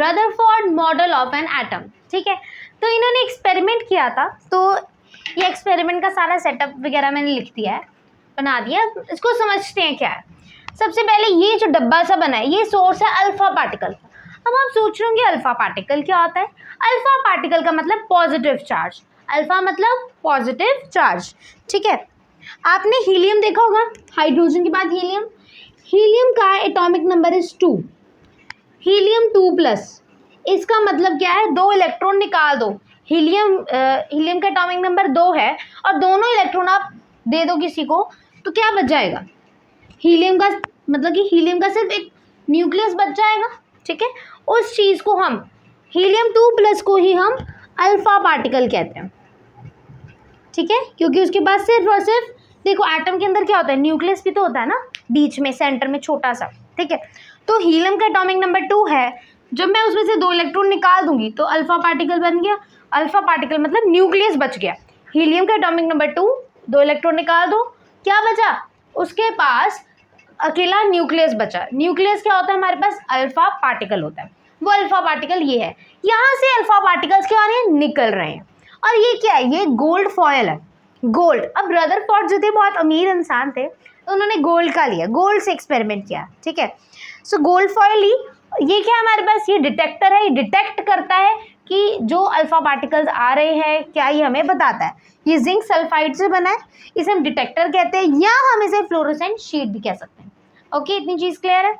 Rutherford model of an atom, ठीक है। तो इन्होंने एक्सपेरिमेंट किया था, तो ये एक्सपेरिमेंट का सारा सेटअप वगैरह मैंने लिख दिया है, बना दिया। इसको समझते हैं क्या है। सबसे पहले ये जो डब्बा सा बना है, ये सोर्स है अल्फा पार्टिकल। अब आप सोच रहे होंगे अल्फा पार्टिकल क्या होता है। अल्फा पार्टिकल का मतलब पॉजिटिव चार्ज, अल्फा मतलब पॉजिटिव चार्ज, ठीक है। आपने हीलियम देखा होगा, हाइड्रोजन के बाद हीलियम, हीलियम का एटॉमिक नंबर इज 2, हीलियम 2+, इसका मतलब क्या है, 2 इलेक्ट्रॉन निकाल दो। हीलियम का एटॉमिक नंबर 2 है और दोनों इलेक्ट्रॉन आप दे दो किसी को, तो क्या बच जाएगा, हीलियम का मतलब कि हीलियम का सिर्फ एक न्यूक्लियस बच जाएगा, ठीक है। उस चीज़ को हम हीलियम 2+ को ही हम अल्फा पार्टिकल कहते हैं, ठीक है, क्योंकि उसके पास सिर्फ और सिर्फ, देखो एटम के अंदर क्या होता है, न्यूक्लियस भी तो होता है ना, बीच में सेंटर में छोटा सा, ठीक है। तो हीलियम का एटॉमिक नंबर 2 है, जब मैं उसमें से 2 इलेक्ट्रॉन निकाल दूंगी तो अल्फा पार्टिकल बन गया। अल्फा पार्टिकल मतलब न्यूक्लियस बच गया। हीलियम का एटॉमिक नंबर 2, 2 इलेक्ट्रॉन निकाल दो, क्या बचा, उसके पास अकेला न्यूक्लियस बचा। न्यूक्लियस क्या होता है हमारे पास, अल्फा पार्टिकल होता है, वो अल्फा पार्टिकल ये है। यहाँ से अल्फा पार्टिकल्स क्या हो रहे हैं, निकल रहे हैं। और ये क्या है, ये गोल्ड फॉयल है, गोल्ड। अब रदरफोर्ड जो थे बहुत अमीर इंसान थे, तो उन्होंने गोल्ड का लिया, गोल्ड से एक्सपेरिमेंट किया, ठीक है। सो गोल्ड फॉयल ली। ये क्या हमारे पास, ये डिटेक्टर है, ये डिटेक्ट करता है कि जो अल्फा पार्टिकल्स आ रहे हैं क्या, ये हमें बताता है। ये जिंक सल्फाइड से बना है, इसे हम डिटेक्टर कहते हैं, या हम इसे फ्लोरोसेंट शीट भी कह सकते हैं। ओके, इतनी चीज़ क्लियर है।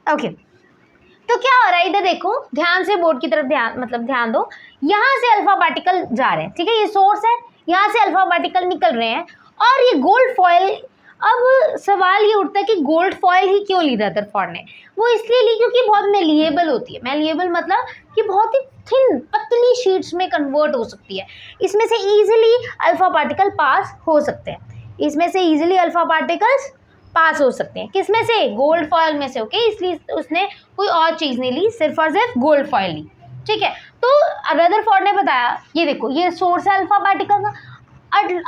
ओके, तो क्या हो रहा है, इधर देखो ध्यान से, बोर्ड की तरफ ध्यान दो। यहाँ से अल्फा पार्टिकल जा रहे हैं, ठीक है, ये सोर्स है, यहाँ से अल्फा पार्टिकल निकल रहे हैं, और ये गोल्ड फॉयल। अब सवाल ये उठता है कि गोल्ड फॉयल ही क्यों ली रदरफोर्ड ने। वो इसलिए ली क्योंकि बहुत मेलिएबल होती है। मेलिएबल मतलब कि बहुत ही थिन पतली शीट्स में कन्वर्ट हो सकती है, इसमें से ईजिली अल्फा पार्टिकल पास हो सकते हैं, इसमें से ईजिली अल्फा पार्टिकल्स पास हो सकते हैं। किस में से, गोल्ड फॉयल में से, ओके। इसलिए उसने कोई और चीज़ नहीं ली, सिर्फ और सिर्फ गोल्ड फॉयल ली, ठीक है। तो रदरफोर्ड ने बताया, ये देखो ये सोर्स है अल्फा पार्टिकल का,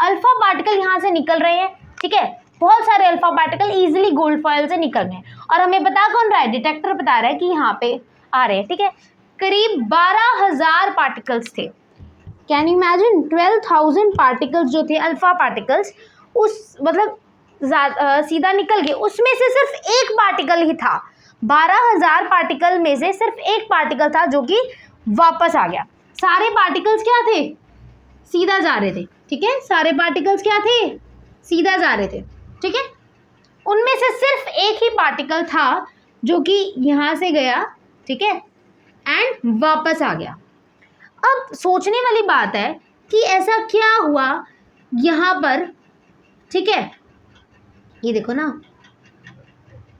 अल्फा पार्टिकल यहाँ से निकल रहे हैं, ठीक है, बहुत सारे alpha particle easily gold foil से निकल रहे हैं, और हमें बता कौन रहा है, डिटेक्टर बता रहा है कि यहाँ पे आ रहे हैं, ठीक है। करीब 12,000 पार्टिकल्स थे। कैन यू इमेजिन, 12,000 पार्टिकल्स जो थे अल्फा पार्टिकल्स, उस मतलब सीधा निकल गए, उसमें से सिर्फ एक पार्टिकल ही था। 12,000 पार्टिकल में से सिर्फ एक पार्टिकल था जो कि वापस आ गया। सारे पार्टिकल्स क्या थे, सीधा जा रहे थे, ठीक है, सारे पार्टिकल्स क्या थे, सीधा जा रहे थे, ठीक है। उनमें से सिर्फ एक ही पार्टिकल था जो कि यहाँ से गया, ठीक है, एंड वापस आ गया। अब सोचने वाली बात है कि ऐसा क्या हुआ यहाँ पर, ठीक है, ये देखो ना,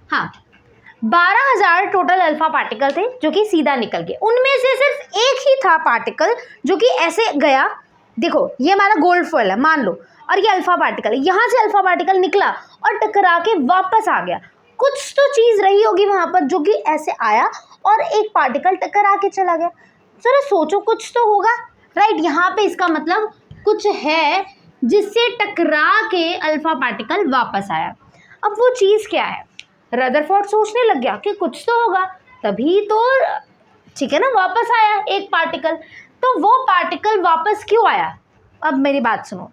हाँ, 12,000 टोटल अल्फा पार्टिकल थे जो कि सीधा निकल गए। उनमें से सिर्फ एक ही था पार्टिकल जो कि ऐसे गया, देखो ये हमारा गोल्ड फॉयल है मान लो, और ये अल्फा पार्टिकल है, यहाँ से अल्फा पार्टिकल निकला और टकरा के वापस आ गया। कुछ तो चीज़ रही होगी वहाँ पर जो कि ऐसे आया और एक पार्टिकल टकरा के चला गया। जरा सोचो, कुछ तो होगा, राइट। यहाँ पे इसका मतलब कुछ है जिससे टकरा के अल्फा पार्टिकल वापस आया। अब वो चीज़ क्या है, रदरफोर्ड सोचने लग गया कि कुछ तो होगा, तभी तो, ठीक है ना, वापस आया एक पार्टिकल। तो वो पार्टिकल वापस क्यों आया, अब मेरी बात सुनो।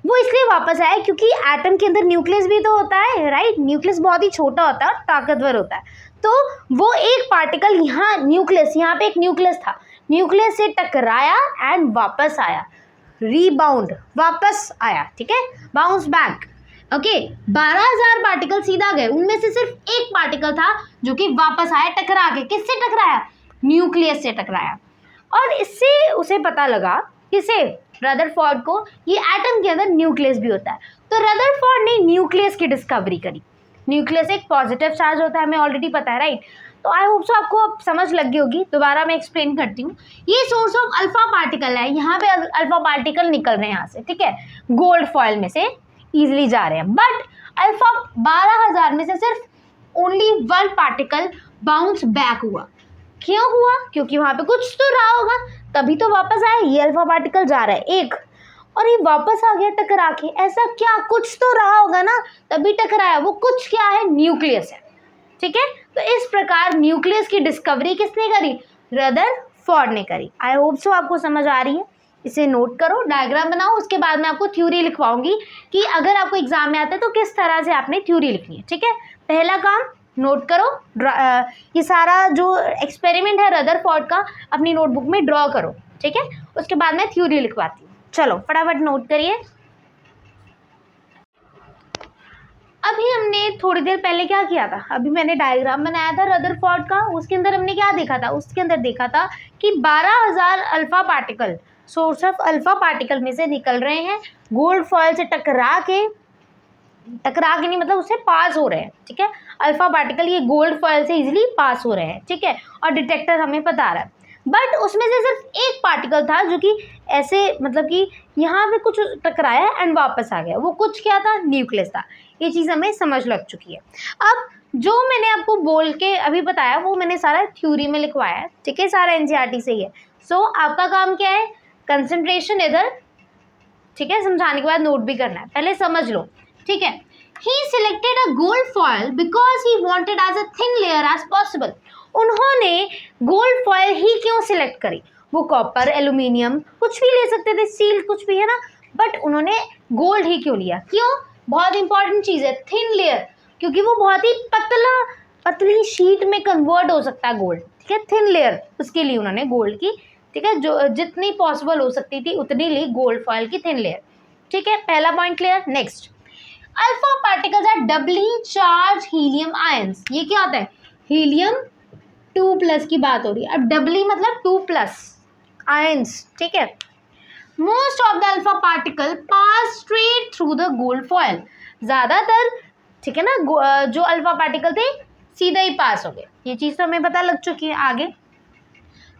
वो इसलिए वापस आया क्योंकि एटम के अंदर न्यूक्लियस भी तो होता है, राइट। न्यूक्लियस बहुत ही छोटा होता है और ताकतवर होता है। तो वो एक पार्टिकल यहाँ, न्यूक्लियस, यहाँ पे एक न्यूक्लियस था, न्यूक्लियस से टकराया एंड वापस आया, रीबाउंड, वापस आया, ठीक है, बाउंस बैक। ओके, 12,000 पार्टिकल सीधा गए, उनमें से सिर्फ एक पार्टिकल था जो कि वापस आया टकरा के। किससे टकराया, न्यूक्लियस से टकराया। और इससे उसे पता लगा, किसे, रदरफोर्ड को, ये एटम के अंदर न्यूक्लियस भी होता है। तो रदरफोर्ड ने न्यूक्लियस की डिस्कवरी करी। न्यूक्लियस एक पॉजिटिव चार्ज होता है, हमें ऑलरेडी पता है, राइट। तो आई होप सो आपको अब समझ लग गई होगी। दोबारा मैं एक्सप्लेन करती हूँ। ये सोर्स ऑफ अल्फा पार्टिकल है, यहाँ पे अल्फा पार्टिकल निकल रहे हैं यहाँ से, ठीक है, गोल्ड फॉयल में से ईजिली जा रहे हैं। बट अल्फा 12,000 में से सिर्फ ओनली 1 पार्टिकल बाउंस बैक हुआ। क्यों हुआ, क्योंकि वहाँ पे कुछ तो रहा होगा, तभी तो वापस आया। ये अल्फा पार्टिकल जा रहा है एक, और ये वापस आ गया टकरा के। ऐसा क्या, कुछ तो रहा होगा ना, तभी टकराया। वो कुछ क्या है, न्यूक्लियस है, ठीक है। तो इस प्रकार न्यूक्लियस की डिस्कवरी किसने करी, रदरफोर्ड ने करी। आई होप सो आपको समझ आ रही है। इसे नोट करो, डायग्राम बनाओ, उसके बाद मैं आपको थ्योरी लिखवाऊंगी कि अगर आपको एग्जाम में आता है तो किस तरह से आपने थ्योरी लिखनी है। ठीक है, पहला काम नोट करो, ये सारा जो एक्सपेरिमेंट है रदरफोर्ड का अपनी नोटबुक में ड्रॉ करो। ठीक है, उसके बाद मैं थ्योरी लिखवाती हूँ। चलो फटाफट नोट करिए। अभी हमने थोड़ी देर पहले क्या किया था, अभी मैंने डायग्राम बनाया था रदरफोर्ड का, उसके अंदर हमने क्या देखा था, उसके अंदर देखा था कि 12,000 alpha particle source of alpha particle में से निकल रहे हैं, गोल्ड फॉयल से टकरा के नहीं, मतलब उससे पास हो रहे हैं। ठीक है, अल्फा पार्टिकल ये गोल्ड फॉयल से इजीली पास हो रहे हैं। ठीक है, और डिटेक्टर हमें बता रहा है, बट उसमें से सिर्फ एक पार्टिकल था जो कि ऐसे मतलब कि यहाँ पे कुछ टकराया एंड वापस आ गया। वो कुछ क्या था, न्यूक्लियस था। ये चीज़ हमें समझ लग चुकी है। अब जो मैंने आपको बोल के अभी बताया वो मैंने सारा थ्योरी में लिखवाया है। ठीक है, सारा एनसीईआरटी से ही है। सो आपका काम क्या है, कंसंट्रेशन इधर। ठीक है, समझाने के बाद नोट भी करना है, पहले समझ लो। ठीक है, he selected a gold foil because he wanted as a thin layer as possible। उन्होंने गोल्ड फॉयल ही क्यों सिलेक्ट करी, वो कॉपर, एल्यूमिनियम कुछ भी ले सकते थे, स्टील कुछ भी है ना, बट उन्होंने गोल्ड ही क्यों लिया, क्यों, बहुत इंपॉर्टेंट चीज़ है थिन लेयर, क्योंकि वो बहुत ही पतली शीट में कन्वर्ट हो सकता है गोल्ड। ठीक है, थिन लेयर उसके लिए उन्होंने गोल्ड की, ठीक है, जो जितनी पॉसिबल हो सकती थी उतनी ली गोल्ड फॉयल की थिन लेयर। ठीक है, पहला point clear. Next, alpha particles are doubly charged helium ions. ये क्या होता है, हीलियम 2+ की बात हो रही है। अब डबली मतलब 2+ आयंस। ठीक है, most of the alpha particle pass straight through the gold foil. ज़्यादातर, ठीक है ना, जो अल्फा पार्टिकल थे सीधा ही पास हो गए। ये चीज़ तो हमें पता लग चुकी है। आगे,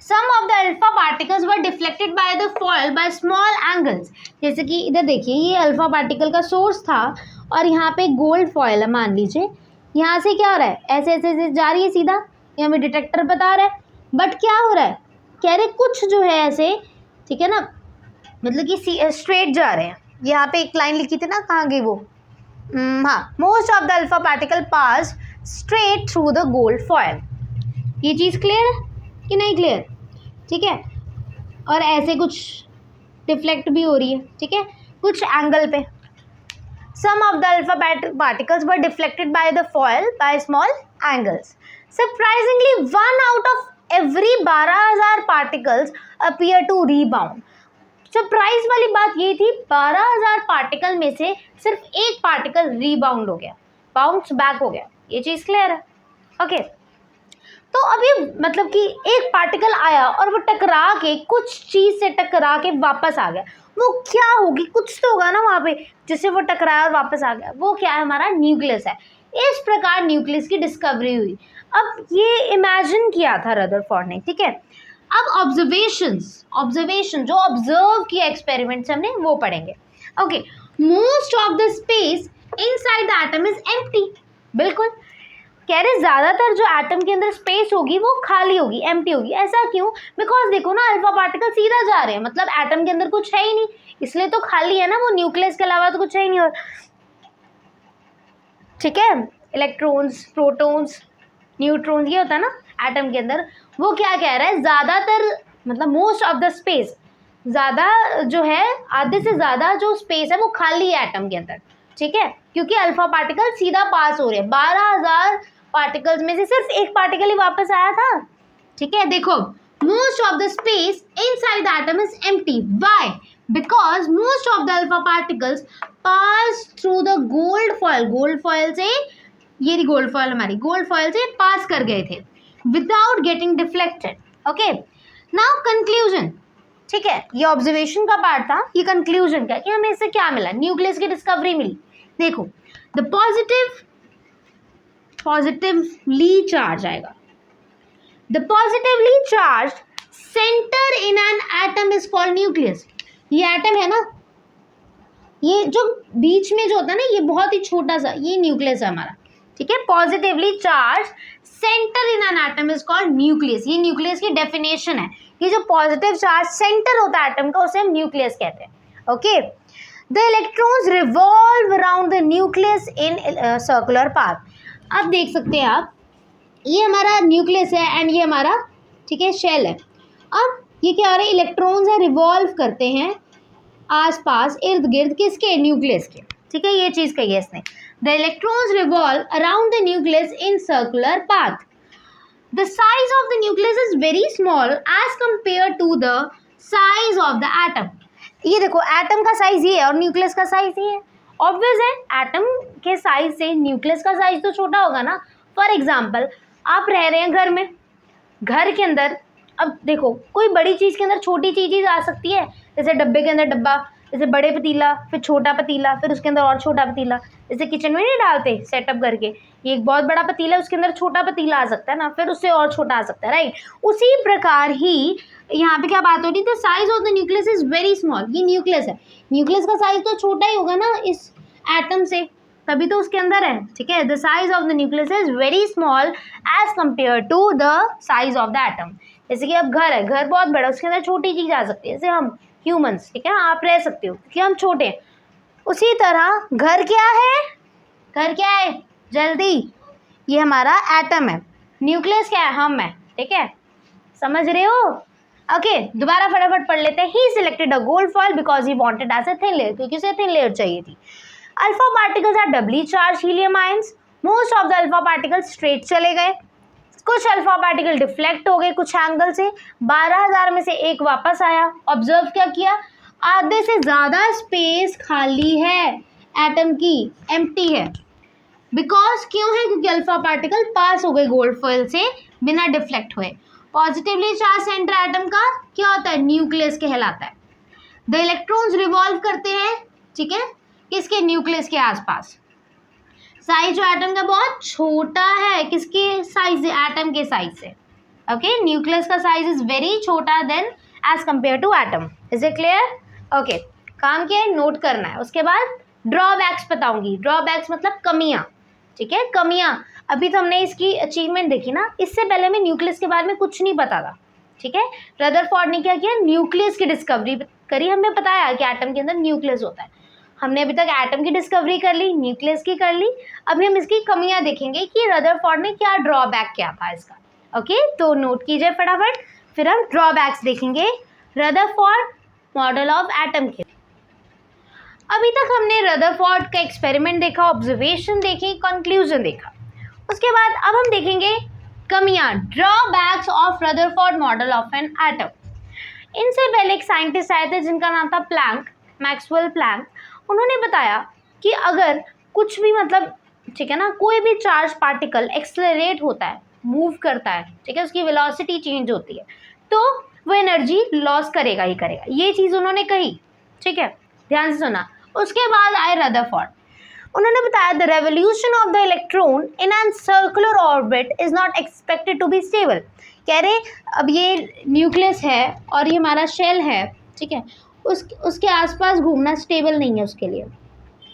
Some of the alpha particles were deflected by the foil by small angles। जैसे कि इधर देखिए, ये अल्फा पार्टिकल का सोर्स था और यहाँ पे गोल्ड फॉयल है, मान लीजिए यहाँ से क्या हो रहा है, ऐसे ऐसे ऐसे जा रही है सीधा, ये हमें डिटेक्टर बता रहा है, बट क्या हो रहा है, कह रहे कुछ जो है ऐसे, ठीक है ना, मतलब कि स्ट्रेट जा रहे हैं। यहाँ पे एक लाइन लिखी थी ना, कहाँ गई वो, हाँ, most of the alpha particle pass straight through the gold foil. ये चीज़ क्लियर है कि नहीं क्लियर? ठीक है, और ऐसे कुछ डिफ्लेक्ट भी हो रही है। ठीक है, कुछ एंगल पे। Some of the alpha particles were deflected by the foil by small angles. Surprisingly 1 out of every 12,000 particles appear to rebound. Surprise वाली बात ये थी, 12,000 पार्टिकल में से सिर्फ एक पार्टिकल रीबाउंड हो गया, बाउंस बैक हो गया। ये चीज़ क्लियर है? ओके, तो अभी मतलब कि एक पार्टिकल आया और वो टकरा के कुछ चीज़ से टकरा के वापस आ गया, वो क्या होगी, कुछ तो होगा ना वहाँ पे जिससे वो टकराया और वापस आ गया, वो क्या है, हमारा न्यूक्लियस है। इस प्रकार न्यूक्लियस की डिस्कवरी हुई। अब ये इमेजिन किया था रदरफोर्ड ने। ठीक है, अब ऑब्जर्वेशन जो ऑब्जर्व किया एक्सपेरिमेंट से हमने वो पढ़ेंगे। Okay, most of the space inside the atom is empty. बिल्कुल कह रहे ज़्यादातर जो एटम के अंदर स्पेस होगी वो खाली होगी, एम्प्टी होगी। ऐसा क्यों? बिकॉज देखो ना, अल्फा पार्टिकल सीधा जा रहे हैं, मतलब एटम के अंदर कुछ है ही नहीं, इसलिए तो खाली है ना, वो न्यूक्लियस के अलावा तो कुछ है ही नहीं। और ठीक है, इलेक्ट्रॉन्स, प्रोटॉन्स, न्यूट्रॉन्स, ये होता है ना एटम के अंदर। वो क्या कह रहा है, ज़्यादातर मतलब मोस्ट ऑफ द स्पेस, ज़्यादा जो है, आधे से ज़्यादा जो स्पेस है वो खाली है एटम के अंदर। ठीक है, क्योंकि अल्फा पार्टिकल सीधा पास हो रहे हैं। 12,000 पार्टिकल्स में से सिर्फ एक पार्टिकल ही वापस आया था। ठीक है, देखो, most of the space inside the atom is empty. Why? Because most of the alpha particles pass through the gold foil. Gold foil से, ये गोल्ड फॉयल हमारी गोल्ड फॉयल से पास कर गए थे without getting deflected. Okay, now conclusion. ठीक है, ये ऑब्जर्वेशन का पार्ट था, ये कंक्लूजन का कि हमें इससे क्या मिला, न्यूक्लियस की डिस्कवरी मिली। देखो, द पॉजिटिवली चार्ज आएगा, the positively charge centre in an atom is called nucleus. ये एटम है ना, ये जो बीच में जो होता है ना, ये बहुत ही छोटा सा, ये न्यूक्लियस है हमारा। ठीक है, positively charge centre in an atom is called nucleus. ये न्यूक्लियस की डेफिनेशन है। ये जो पॉजिटिव चार्ज सेंटर होता है एटम का, उसे हम न्यूक्लियस कहते हैं। Okay, the electrons revolve around the nucleus in circular path. अब देख सकते हैं आप, ये हमारा न्यूक्लियस है एंड ये हमारा ठीक है, शेल है। अब ये क्या आ रहा है, इलेक्ट्रॉन्स है रिवॉल्व करते हैं आसपास इर्द गिर्द किसके, न्यूक्लियस के। ठीक है, ये चीज कही है इसने, the electrons revolve around the nucleus in circular path. The size of the nucleus is very small as compare to the size of the atom. ये देखो, एटम का साइज ये है और न्यूक्लियस का साइज ये है। ऑब्वियस है, एटम के साइज से न्यूक्लियस का साइज तो छोटा होगा ना। फॉर एग्जाम्पल, आप रह रहे हैं घर में, घर के अंदर, अब देखो कोई बड़ी चीज़ के अंदर छोटी चीज़ आ सकती है, जैसे डब्बे के अंदर डब्बा, जैसे बड़े पतीला, फिर छोटा पतीला, फिर उसके अंदर और छोटा पतीला, जैसे किचन में नहीं डालते सेटअप करके, ये एक बहुत बड़ा पतीला है, उसके अंदर छोटा पतीला आ सकता है ना, फिर उससे और छोटा आ सकता है, राइट। उसी प्रकार ही यहाँ पे क्या बात हो रही थी, size of the nucleus is very small. ये न्यूक्लियस है, न्यूक्लियस का साइज तो छोटा ही होगा ना इस एटम से, तभी तो उसके अंदर है। ठीक है, the size of the nucleus is very small as compare to the size of the atom. जैसे कि अब घर है, घर बहुत बड़ा, उसके अंदर छोटी चीज़ आ सकती है, जैसे हम ह्यूमंस, ठीक है, आप रह सकते हो क्योंकि हम छोटे हैं। उसी तरह घर क्या है, घर क्या है, जल्दी, ये हमारा एटम है, न्यूक्लियस क्या है, हम है। ठीक है, समझ रहे हो? ओके, दोबारा फटाफट पढ़ लेते हैं। He selected a gold foil because he wanted as a thin layer, क्योंकि उसे थिन लेयर चाहिए थी। Alpha particles are doubly charged helium ions. Most of the alpha particles straight चले गए, कुछ अल्फा पार्टिकल डिफ्लेक्ट हो गए कुछ एंगल से, 12,000 में से एक वापस आया। ऑब्जर्व क्या किया, आधे से ज़्यादा स्पेस खाली है एटम की, एम्प्टी है। बिकॉज क्यों है, क्योंकि अल्फा पार्टिकल पास हो गए गोल्ड फॉइल से बिना डिफ्लेक्ट हुए। पॉजिटिवली चार्ज सेंटर एटम का क्या होता है, न्यूक्लियस कहलाता है। द इलेक्ट्रॉन्स रिवॉल्व करते हैं, ठीक है, किसके, न्यूक्लियस के आसपास। साइज जो एटम का बहुत छोटा है, किसके साइज से, एटम के साइज से। ओके, न्यूक्लियस का साइज इज वेरी छोटा than as compare to atom. Is it clear? Okay, काम क्या है, नोट करना है। उसके बाद ड्रॉबैक्स बताऊंगी। ड्रॉबैक्स मतलब कमियां, ठीक है, कमियां। अभी तो हमने इसकी अचीवमेंट देखी ना, इससे पहले में न्यूक्लियस के बारे में कुछ नहीं पता था। ठीक है, रदरफोर्ड ने क्या किया, न्यूक्लियस की डिस्कवरी करी, हमें बताया कि एटम के अंदर न्यूक्लियस होता है। हमने अभी तक एटम की डिस्कवरी कर ली, न्यूक्लियस की कर ली, अभी हम इसकी कमियां देखेंगे कि रदरफोर्ड ने क्या ड्रॉबैक किया था इसका। ओके, तो नोट कीजिए फटाफट, फिर हम ड्रॉबैक्स देखेंगे रदरफोर्ड मॉडल ऑफ एटम के। अभी तक हमने रदरफोर्ड का एक्सपेरिमेंट देखा, ऑब्जर्वेशन देखी, कंक्लूजन देखा। उसके बाद अब हम देखेंगे कमियां, drawbacks of Rutherford model of an atom. इनसे पहले एक साइंटिस्ट आए थे जिनका नाम था प्लैंक, मैक्सवेल प्लैंक। उन्होंने बताया कि अगर कुछ भी मतलब, ठीक है ना, कोई भी चार्ज पार्टिकल एक्सेलरेट होता है, मूव करता है, ठीक है, उसकी वेलोसिटी चेंज होती है, तो वो एनर्जी लॉस करेगा ही करेगा। ये चीज़ उन्होंने कही, ठीक है, ध्यान से सुना। उसके बाद आए रदरफोर्ड, उन्होंने बताया the revolution of the electron in an circular orbit is not expected to be stable. कह रहे अब ये न्यूक्लियस है और ये हमारा शेल है, ठीक है, उसके आसपास घूमना स्टेबल नहीं है उसके लिए।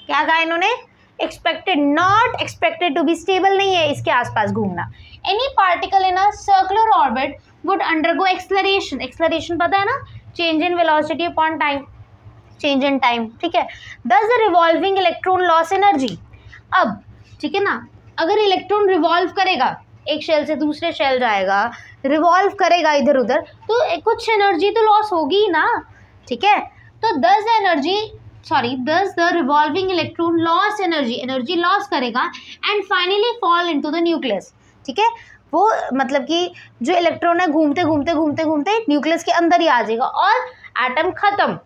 क्या कहा इन्होंने, expected, not expected to be stable नहीं है इसके आसपास घूमना। Any particle in a circular orbit would undergo acceleration, acceleration पता है ना, change in velocity upon time, change in time, ठीक है। Thus the revolving electron loss energy. अब ठीक है ना, अगर इलेक्ट्रॉन रिवॉल्व करेगा, एक शेल से दूसरे शेल जाएगा, रिवॉल्व करेगा इधर उधर, तो कुछ एनर्जी तो लॉस होगी ना, ठीक है। तो thus the revolving electron loss energy, energy loss करेगा and finally fall into the nucleus, ठीक है। वो मतलब कि जो इलेक्ट्रॉन है घूमते घूमते घूमते घूमते न्यूक्लियस के अंदर ही आ जाएगा और एटम खत्म।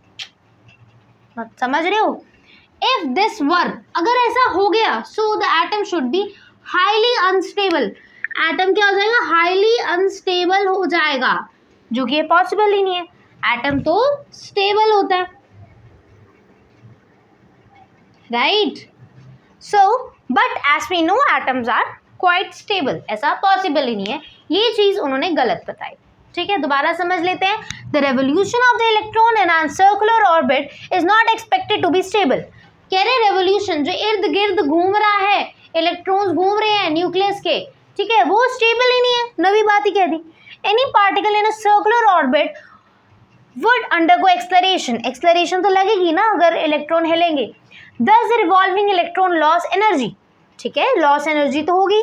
समझ रहे हो? इफ दिस वर, अगर ऐसा हो गया, so the atom should be highly unstable. Atom क्या हो जाएगा, हाईली अनस्टेबल हो जाएगा, जो कि पॉसिबल ही नहीं है, एटम तो स्टेबल होता है, right. So but as we know atoms are quite stable, ऐसा पॉसिबल ही नहीं है। ये चीज उन्होंने गलत बताई, ठीक है। दोबारा समझ लेते हैं। The revolution of the electron in an circular orbit is not expected to be stable. कह रहे रेवोल्यूशन, जो इर्द गिर्द घूम रहा है, इलेक्ट्रॉन्स घूम रहे हैं न्यूक्लियस के, ठीक है, वो स्टेबल ही नहीं है, नवी बात ही कह दी। Any particle in a circular orbit would undergo acceleration, acceleration तो लगेगी ना अगर इलेक्ट्रॉन हिलेंगे। Thus the revolving electron loss energy, ठीक है, लॉस एनर्जी तो होगी,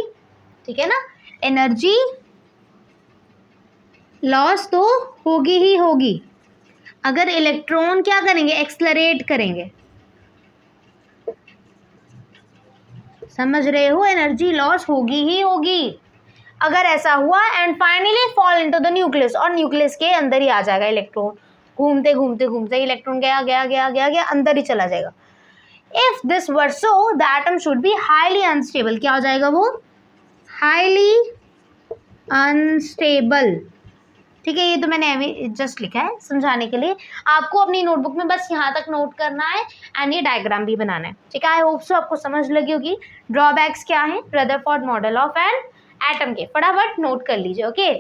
ठीक है ना, एनर्जी लॉस तो होगी ही होगी अगर इलेक्ट्रॉन क्या करेंगे, एक्सलरेट करेंगे। समझ रहे हो, एनर्जी लॉस होगी ही होगी अगर ऐसा हुआ। And finally fall into the nucleus, और न्यूक्लियस के अंदर ही आ जाएगा इलेक्ट्रॉन, घूमते घूमते घूमते इलेक्ट्रॉन गया गया गया गया गया अंदर ही चला जाएगा। If this were so the atom should be highly unstable, क्या हो जाएगा वो, हाईली अनस्टेबल। ठीक है, ये तो मैंने अभी जस्ट लिखा है समझाने के लिए, आपको अपनी नोटबुक में बस यहाँ तक नोट करना है एंड ये डायग्राम भी बनाना है। ठीक है, आई होप सो आपको समझ लगी होगी। ड्रॉबैक्स क्या है Rutherford model of an atom के, फटाफट नोट कर लीजिए। ओके